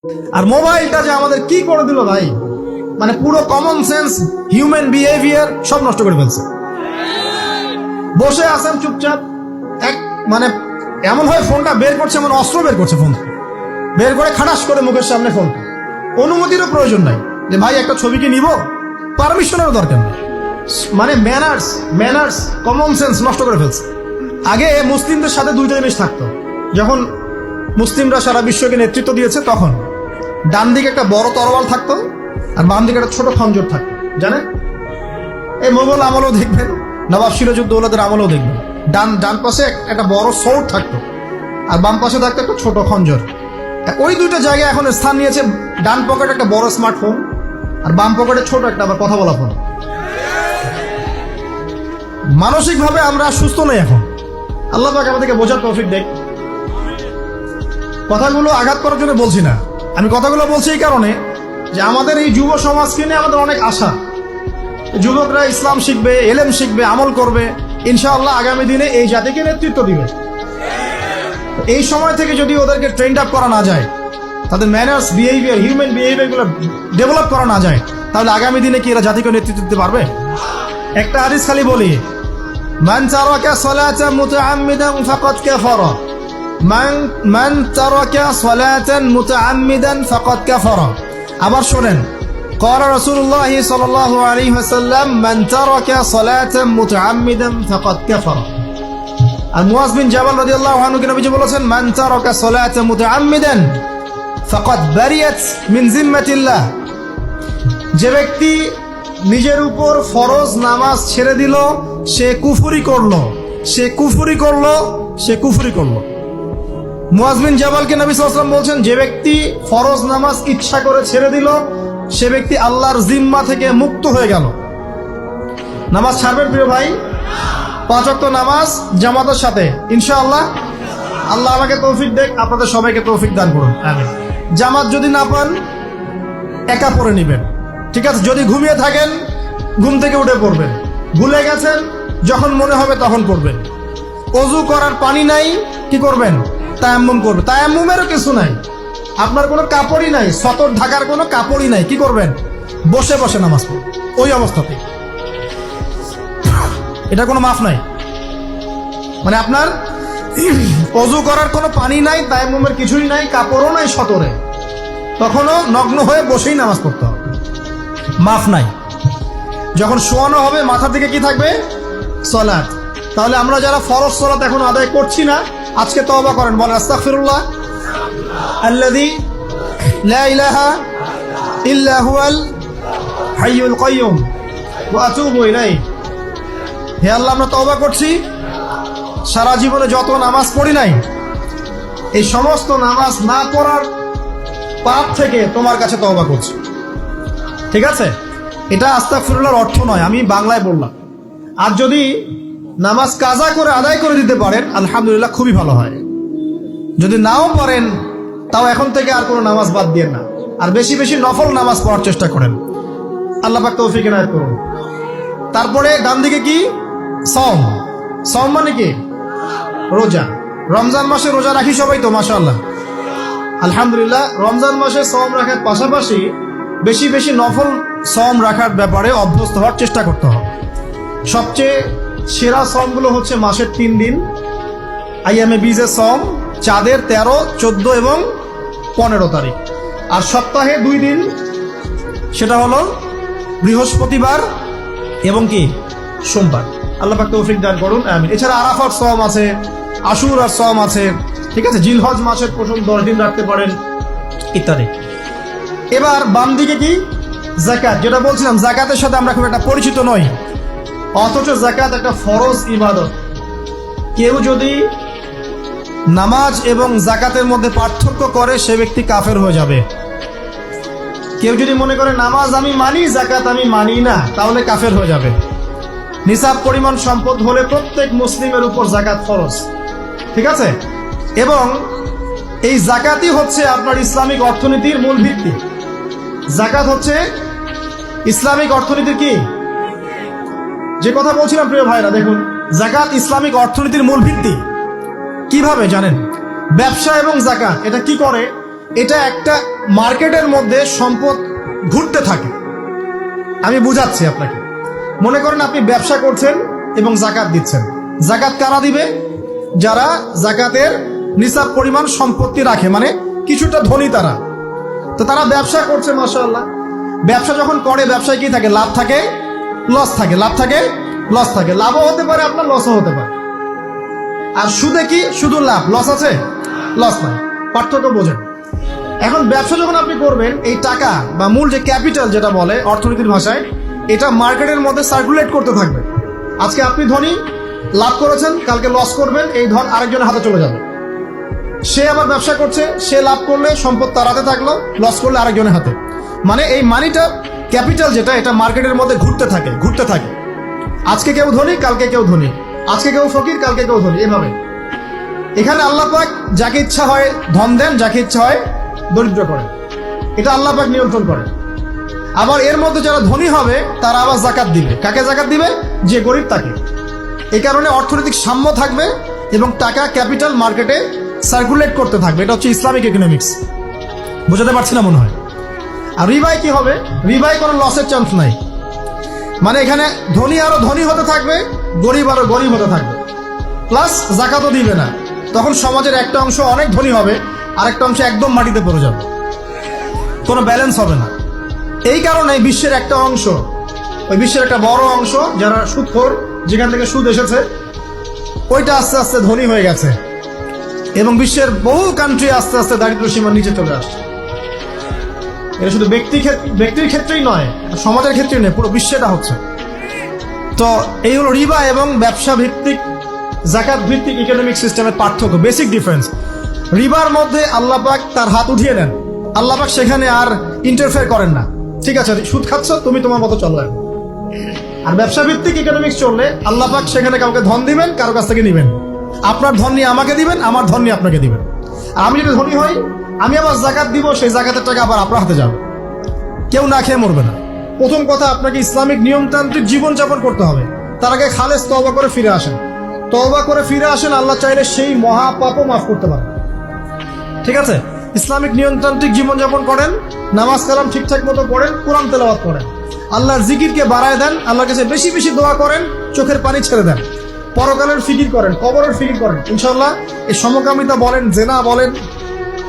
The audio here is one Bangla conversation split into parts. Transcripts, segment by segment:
আর মোবাইলটা যে আমাদের কি করে দিল ভাই, মানে পুরো কমন সেন্স, হিউম্যান বিহেভিয়ার সব নষ্ট করে ফেলছে। বসে আছেন চুপচাপ, এক মানে এমন হয় ফোনটা বের করছে, এমন অস্ত্র বের করছে, ফোন বের করে খাটাস করে মুখের সামনে ফোন। অনুমতিরও প্রয়োজন নাই যে ভাই একটা ছবি কি নিব, পারমিশনেরও দরকার নেই। মানে ম্যানার্স কমন সেন্স নষ্ট করে ফেলছে। আগে মুসলিমদের সাথে দুইটা জিনিস থাকতো, যখন মুসলিমরা সারা বিশ্বকে নেতৃত্ব দিয়েছে তখন ডান দিকে একটা বড় তরোয়াল থাকতো আর বাম দিকে একটা ছোট খঞ্জর থাকতো, জানেন? এই মোগল আমলেও দেখবেন, নবাব সিরাজউদ্দৌলাদের আমলেও দেখবেন, ডান পাশে একটা বড় সোর্ড থাকতো আর বাম পাশে থাকতো একটা ছোট খঞ্জর। ওই দুইটা জায়গায় এখন স্থান নিয়েছে, ডান পকেটে একটা বড় স্মার্টফোন আর বাম পকেটে ছোট একটা আবার কথা বলা ফোন। মানসিকভাবে আমরা সুস্থ নই এখন। আল্লাহ পাক আমাদেরকে বোঝার তৌফিক দেখ। কথাগুলো আঘাত করার জন্য বলছি না, আমি কথাগুলো বলছি এই কারণে যে আমাদের এই যুব সমাজকে নিয়ে আমাদের অনেক আশা। যুবকরা ইসলাম শিখবে, এলেম শিখবে, আমল করবে, ইনশাআল্লাহ আগামী দিনে এই জাতিকে নেতৃত্ব দিবে। এই সময় থেকে যদি ওদেরকে ট্রেন্ড আপ করা না যায়, তাদের ম্যানার্স, বিহেভিয়ার, হিউম্যান বিহেভিয়ারগুলো ডেভেলপ করা না যায়, তাহলে আগামী দিনে কি এরা জাতিকে নেতৃত্ব দিতে পারবে? একটা হাদিস খালি বলি, মান তারাকা সালাতান মুতাআম্মিদান ফাকাদ কাফারা, মান তারাকা সালাতান মুতাআম্মিদান ফাকাদ কাফারা। আবার শুনেন, قال رسول الله صلى الله عليه وسلم من ترك صلاة متعمدا فقد كفر। আর মুয়াজ বিন জাবাল রাদিয়াল্লাহু আনহু কে নবীজি বলেছেন, মান তারাকা সালাতা মুতাআম্মিদান ফাকাদ বারিয়াত মিন জিম্মাতিল্লাহ। যে ব্যক্তি নিজের উপর ফরজ নামাজ ছেড়ে দিল, সে কুফরি করলো, সে কুফরি করলো, সে কুফরি করলো। মুয়াজ বিন জাবালকে নবী সাল্লাল্লাহু আলাইহি ওয়াসাল্লাম বলছেন, যে ব্যক্তি ফরজ নামাজ ইচ্ছা করে ছেড়ে দিল, সে ব্যক্তি আল্লাহর জিম্মা থেকে মুক্ত হয়ে গেল। নামাজ ছাড়বেন প্রিয় ভাই, 5 ওয়াক্ত নামাজ জামাতের সাথে ইনশাআল্লাহ। আল্লাহ আমাকে তৌফিক দেখ, আপনাদের সবাইকে তৌফিক দান করুন, আমিন। জামাত যদি না পান একা পড়ে নেবেন, ঠিক আছে? যদি ঘুমিয়ে থাকেন ঘুম থেকে উঠে পড়বেন, ভুলে গেছেন যখন মনে হবে তখন পড়বেন। ওযু করার পানি নাই, কি করবেন? তায়াম্মুম করবেন। তায়াম্মুমেরও কিছু নাই, আপনার কোনো কাপড়ই নাই, সতর ঢাকার কোনো কাপড়ই নাই, কি করবেন? বসে বসে নামাজ পড়বেন ওই অবস্থাতে। এটা কোনো মাফ নাই, মানে আপনার ওযু করার কোনো পানি নাই, তায়াম্মুমের কিছুই নাই, কাপড়ও নাই সতরে, তখনও নগ্ন হয়ে বসেই নামাজ পড়তে হবে, মাফ নাই। যখন শোয়ানো হবে মাথার দিকে কি থাকবে? সালাত। তাহলে আমরা যারা ফরজ সালাত এখন আদায় করছি না, আজকে তওবা করেন, বলেন আস্তাগফিরুল্লাহ আল্লাযী লা ইলাহা ইল্লা হুয়াল হাইয়ুল কাইয়্যুম ওয়া আতুবু ইলাইহি। হে আল্লাহ, আমরা তওবা করছি, সারা জীবনে যত নামাজ পড়ি নাই, এই সমস্ত নামাজ না পড়ার পাপ থেকে তোমার কাছে তওবা করছি। ঠিক আছে? এটা আস্তাগফিরুল্লাহর অর্থ নয়, আমি বাংলায় বললাম। আর যদি নামাজ কাজা করে আদায় করে দিতে পারেন আলহামদুলিল্লাহ, খুবই ভালো হয়। যদি নাও পারেন তাও এখন থেকে আর কোনো নামাজ বাদ দিয়ে না, আর বেশি বেশি নফল নামাজ পড়ার চেষ্টা করেন। আল্লাহ পাক তৌফিক এনায়েত করুন। তারপরে ডান দিকে কি? সওম। সওম মানে কি? রোজা। রমজান মাসে রোজা রাখি সবাই তো, মাশাআল্লাহ, আলহামদুলিল্লাহ। রমজান মাসে সওম রাখার পাশাপাশি বেশি বেশি নফল সওম রাখার ব্যাপারে অভ্যস্ত হওয়ার চেষ্টা করতে হবে। সবচেয়ে সেরা সওমগুলো হচ্ছে মাসের 3 দিন, আইয়ামে বীজের সওম, চাঁদের 13, 14 এবং 15 তারিখ। আর সপ্তাহে 2 দিন, সেটা হলো বৃহস্পতিবার এবং কি সোমবার। আল্লাহ পাক তৌফিক দান করুন, আমিন। এছাড়া আরাফার সওম আছে, আশুরার সওম আছে, ঠিক আছে? জিলহজ মাসের প্রথম 10 দিন রাখতে পারেন, ইত্যাদি। এবার বাম দিকে কি? যাকাত। যেটা বলছিলাম, যাকাতের সাথে আমরা খুব একটা পরিচিত নই, অথচ যাকাত একটা ফরজ ইবাদত। কেউ যদি নামাজ এবং যাকাতের মধ্যে পার্থক্য করে, সে ব্যক্তি কাফের হয়ে যাবে। কেউ যদি মনে করে নামাজ আমি মানি, যাকাত আমি মানি না, তাহলে কাফের হয়ে যাবে। নিসাব পরিমাণ সম্পদ হলে প্রত্যেক মুসলিমের উপর যাকাত ফরজ, ঠিক আছে? এবং এই যাকাতই হচ্ছে আপনার ইসলামিক অর্থনীতির মূল ভিত্তি। যাকাত হচ্ছে ইসলামিক অর্থনীতির কি? যে কথা বলছিলাম প্রিয় ভাইরা, দেখুন, যাকাত ইসলামিক অর্থনীতির মূল ভিত্তি। কিভাবে জানেন? ব্যবসা এবং যাকাত এটা কি করে? এটা একটা মার্কেটের মধ্যে সম্পদ ঘুরতে থাকে। আমি বুঝাচ্ছি আপনাকে। মনে করেন আপনি ব্যবসা করছেন এবং জাকাত দিচ্ছেন। জাকাত কারা দিবে? যারা জাকাতের নিসাব পরিমাণ সম্পত্তি রাখে, মানে কিছুটা ধনী তারা। তো তারা ব্যবসা করছে, মাশাআল্লাহ। ব্যবসা যখন করে, ব্যবসায় কি থাকে? লাভ থাকে, লস থাকে, লাভ থাকে, লস থাকে। লাভও হতে পারে আপনার, লসও হতে পারে। আর সুদে কি? শুধু লাভ, লস আছে? লস নাই। পার্থক্য বোঝেন। এখন ব্যবসা যখন আপনি করবেন, এই টাকা বা মূল যে ক্যাপিটাল যেটা বলে অর্থনীতির ভাষায়, এটা মার্কেটের মধ্যে সার্কুলেট করতে থাকবে। আজকে আপনি ধনী, লাভ করেছেন, কালকে লস করবেন, এই ধন আরেকজনের হাতে চলে যাবে। সে আবার ব্যবসা করছে, সে লাভ করলে সম্পদ তার হাতে থাকলো, লস করলে আরেকজনের হাতে। মানে এই মানিটা, ক্যাপিটাল যেটা, এটা মার্কেটের মধ্যে ঘুরতে থাকে, ঘুরতে থাকে। আজকে কেউ ধনী, কালকে কেউ ধনী, আজকে কেউ ফকির, কালকে কেউ ধনী, এভাবে। এখানে আল্লাহ পাক যাকে ইচ্ছা হয় ধন দেন, যাকে ইচ্ছা হয় দরিদ্র করেন। এটা আল্লাহ পাক নিয়ন্ত্রণ করেন। আবার এর মধ্যে যারা ধনী হবে তারা আবার জাকাত দিবে। কাকে জাকাত দিবে? যে গরিব তাকে। এই কারণে অর্থনৈতিক সাম্য থাকবে এবং টাকা, ক্যাপিটাল মার্কেটে সার্কুলেট করতে থাকবে। এটা হচ্ছে ইসলামিক ইকোনমিক্স। বোঝাতে পারছি না মনে হয়। আর রিবায় কি হবে? রিবায় কোনো লসের চান্স নাই। মানে এখানে ধনী আরো ধনী হতে থাকবে, গরিব আরো গরিব হতে থাকবে, প্লাস জাকাতও দিবে না। তখন সমাজের একটা অংশ অনেক ধনী হবে, আরেকটা অংশ একদম মাটিতে পড়ে যাবে, কোনো ব্যালেন্স হবে না। এই কারণে বিশ্বের একটা অংশ, ওই বিশ্বের একটা বড় অংশ যারা সুদখোর, যেখান থেকে সুদ এসেছে, ওইটা আস্তে আস্তে ধনী হয়ে গেছে এবং বিশ্বের বহু কান্ট্রি আস্তে আস্তে দারিদ্র্য সীমার নিচে চলে আসছে। এটা শুধু ব্যক্তির ক্ষেত্রেই নয়, সমাজের ক্ষেত্রেই নয়, পুরো বিশ্বেটা হচ্ছে। তো এই হলো রিবা এবং ব্যবসা ভিত্তিক, জাকাত ভিত্তিক ইকোনমিক সিস্টেমের পার্থক্য, বেসিক ডিফারেন্স। রিবার মধ্যে আল্লাহ পাক তার হাত উঠিয়ে নেন, আল্লাহ পাক সেখানে আর ইন্টারফেয়ার করেন না। ঠিক আছে, সুদ খাচ্ছ, তুমি তোমার মতো চলো। আর ব্যবসা ভিত্তিক ইকোনমিক্স চললে আল্লাহ পাক সেখানে কাউকে ধন দিবেন, কারো কাছ থেকে নিবেন। আপনার ধন নিয়ে আমাকে দিবেন, আমার ধন নিয়ে আপনাকে দিবেন। আর আমি যদি ধনী হই, আমি আবার জাকাত দিব, সেই জাকাতের টাকা আবার আপনার হাতে যাবে। কেউ না খেয়ে মরবে না। প্রথম কথা, আপনাকে ইসলামিক নিয়মতান্ত্রিক জীবনযাপন করতে হবে। তার আগে খালেস তওবা করে ফিরে আসেন। তওবা করে ফিরে আসেন, আল্লাহ চাইলে সেই মহাপাপও মাফ করতে পারেন। ঠিক আছে, ইসলামিক নিয়মতান্ত্রিক জীবনযাপন করেন, নামাজ কালাম ঠিকঠাক মতো পড়েন, কোরআন তেলাওয়াত করেন, আল্লাহর জিকিরকে বাড়ায় দেন, আল্লাহর কাছে বেশি বেশি দোয়া করেন, চোখের পানি ছেড়ে দেন, পরকালের ফিকির করেন, কবরের ফিকির করেন। ইনশাআল্লাহ এই সমকামিতা বলেন, জেনা বলেন,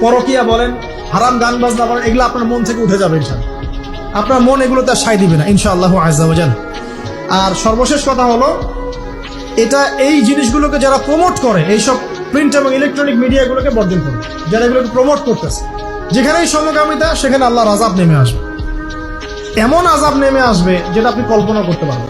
পরকিয়া বলেন, হারাম গান বাজনা বলেন, এগুলো আপনার মন থেকে উঠে যাবে ইনশাআল্লাহ। আপনার মন এগুলোতে সায় দিবে না ইনশাআল্লাহ আযজা ওয়া জাল। আর সর্বশেষ কথা হলো, এটা এই জিনিসগুলোকে যারা প্রমোট করে, এইসব প্রিন্ট এবং ইলেকট্রনিক মিডিয়াগুলোকে বর্জন করবে, যারা এগুলোকে প্রমোট করতেছে। যেখানেই সমকামিতা, সেখানে আল্লাহর আযাব নেমে আসবে। এমন আযাব নেমে আসবে যেটা আপনি কল্পনা করতে পারবেন।